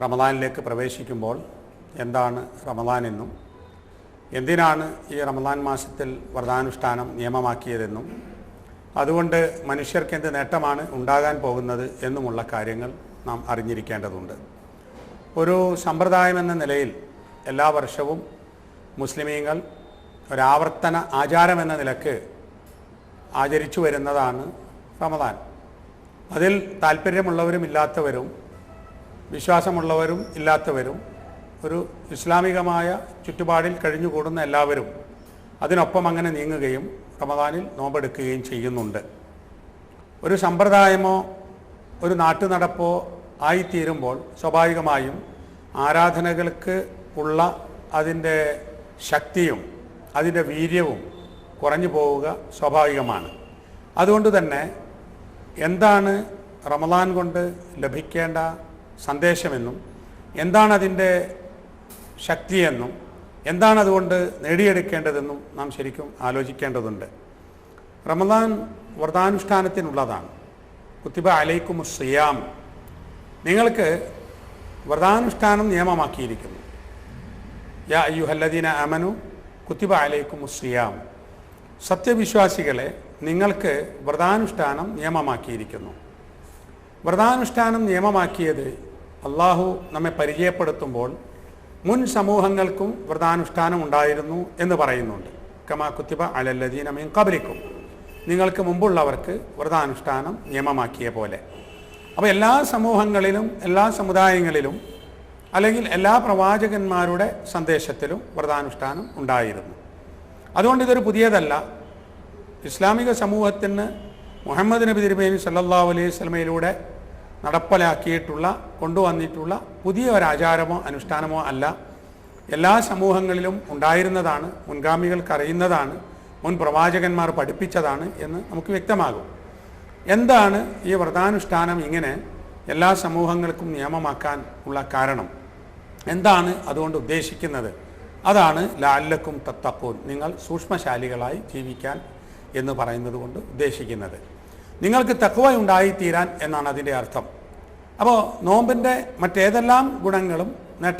റമദാനിലേക്ക് പ്രവേശിക്കുമ്പോൾ എന്താണ് റമദാൻ എന്നും എന്തിനാണ് ഈ റമദാൻ മാസത്തിൽ വ്രതാനുഷ്ഠാനം നിയമമാക്കിയതെന്നും അതുകൊണ്ട് മനുഷ്യർക്ക് എന്ത് നേട്ടമാണ് ഉണ്ടാകാൻ പോകുന്നത് എന്നുമുള്ള കാര്യങ്ങൾ നാം അറിഞ്ഞിരിക്കേണ്ടതുണ്ട്. ഒരു സമ്പ്രദായമെന്ന നിലയിൽ എല്ലാ വർഷവും മുസ്ലിമീങ്ങൾ ഒരാവർത്തന ആചാരമെന്ന നിലക്ക് ആചരിച്ചു വരുന്നതാണ് റമദാൻ. അതിൽ താല്പര്യമുള്ളവരും ഇല്ലാത്തവരും വിശ്വാസമുള്ളവരും ഇല്ലാത്തവരും ഒരു ഇസ്ലാമികമായ ചുറ്റുപാടിൽ കഴിഞ്ഞുകൂടുന്ന എല്ലാവരും അതിനൊപ്പം അങ്ങനെ നീങ്ങുകയും റമദാനിൽ നോമ്പെടുക്കുകയും ചെയ്യുന്നുണ്ട്. ഒരു സമ്പ്രദായമോ ഒരു നാട്ടുനടപ്പോ ആയിത്തീരുമ്പോൾ സ്വാഭാവികമായും ആരാധനകൾക്ക് ഉള്ള അതിൻ്റെ ശക്തിയും അതിൻ്റെ വീര്യവും കുറഞ്ഞു പോവുക സ്വാഭാവികമാണ്. അതുകൊണ്ട് തന്നെ എന്താണ് റമദാൻ കൊണ്ട് ലഭിക്കേണ്ട സന്ദേശമെന്നും എന്താണ് അതിൻ്റെ ശക്തിയെന്നും എന്താണ് അതുകൊണ്ട് നേടിയെടുക്കേണ്ടതെന്നും നാം ശരിക്കും ആലോചിക്കേണ്ടതുണ്ട്. റമദാൻ വ്രതാനുഷ്ഠാനത്തിനുള്ളതാണ്. കുത്തിബ അലൈക്കുമുസ് സിയാം, നിങ്ങൾക്ക് വ്രതാനുഷ്ഠാനം നിയമമാക്കിയിരിക്കുന്നു. യാ അയ്യുഹല്ലദീന ആമനു കുത്തിബ അലൈക്കുമുസ് സിയാം, സത്യവിശ്വാസികളെ നിങ്ങൾക്ക് വ്രതാനുഷ്ഠാനം നിയമമാക്കിയിരിക്കുന്നു. വ്രതാനുഷ്ഠാനം നിയമമാക്കിയത് അള്ളാഹു നമ്മെ പരിചയപ്പെടുത്തുമ്പോൾ മുൻ സമൂഹങ്ങൾക്കും വ്രതാനുഷ്ഠാനം ഉണ്ടായിരുന്നു എന്ന് പറയുന്നുണ്ട്. കമാ കുത്തിബ അലല്ലദീന മിൻ ഖബ്ലിക്കും, നിങ്ങൾക്ക് മുമ്പുള്ളവർക്ക് വ്രതാനുഷ്ഠാനം നിയമമാക്കിയ പോലെ. അപ്പോൾ എല്ലാ സമൂഹങ്ങളിലും എല്ലാ സമുദായങ്ങളിലും അല്ലെങ്കിൽ എല്ലാ പ്രവാചകന്മാരുടെ സന്ദേശത്തിലും വ്രതാനുഷ്ഠാനം ഉണ്ടായിരുന്നു. അതുകൊണ്ട് ഇതൊരു പുതിയതല്ല. ഇസ്ലാമിക സമൂഹത്തിന് മുഹമ്മദ് നബി തിരുമേനി സല്ലല്ലാഹു അലൈഹി വസല്ലമയിലൂടെ നടപ്പിലാക്കിയിട്ടുള്ള കൊണ്ടുവന്നിട്ടുള്ള പുതിയ ഒരാചാരമോ അനുഷ്ഠാനമോ അല്ല. എല്ലാ സമൂഹങ്ങളിലും ഉണ്ടായിരുന്നതാണ്, മുൻഗാമികൾക്ക് അറിയുന്നതാണ്, മുൻ പ്രവാചകന്മാർ പഠിപ്പിച്ചതാണ് എന്ന് നമുക്ക് വ്യക്തമാകും. എന്താണ് ഈ വ്രതാനുഷ്ഠാനം ഇങ്ങനെ എല്ലാ സമൂഹങ്ങൾക്കും നിയമമാക്കാൻ ഉള്ള കാരണം? എന്താണ് അതുകൊണ്ട് ഉദ്ദേശിക്കുന്നത്? അതാണ് ലഅല്ലക്കും തത്തഖൂൻ, നിങ്ങൾ സൂക്ഷ്മശാലികളായി ജീവിക്കാൻ എന്ന് പറയുന്നത് കൊണ്ട് ഉദ്ദേശിക്കുന്നത്. നിങ്ങൾക്ക് തഖ്വ ഉണ്ടായിത്തീരാൻ എന്നാണ് അതിൻ്റെ അർത്ഥം. അപ്പോൾ നോമ്പിൻ്റെ മറ്റേതെല്ലാം ഗുണങ്ങളും നേട്ട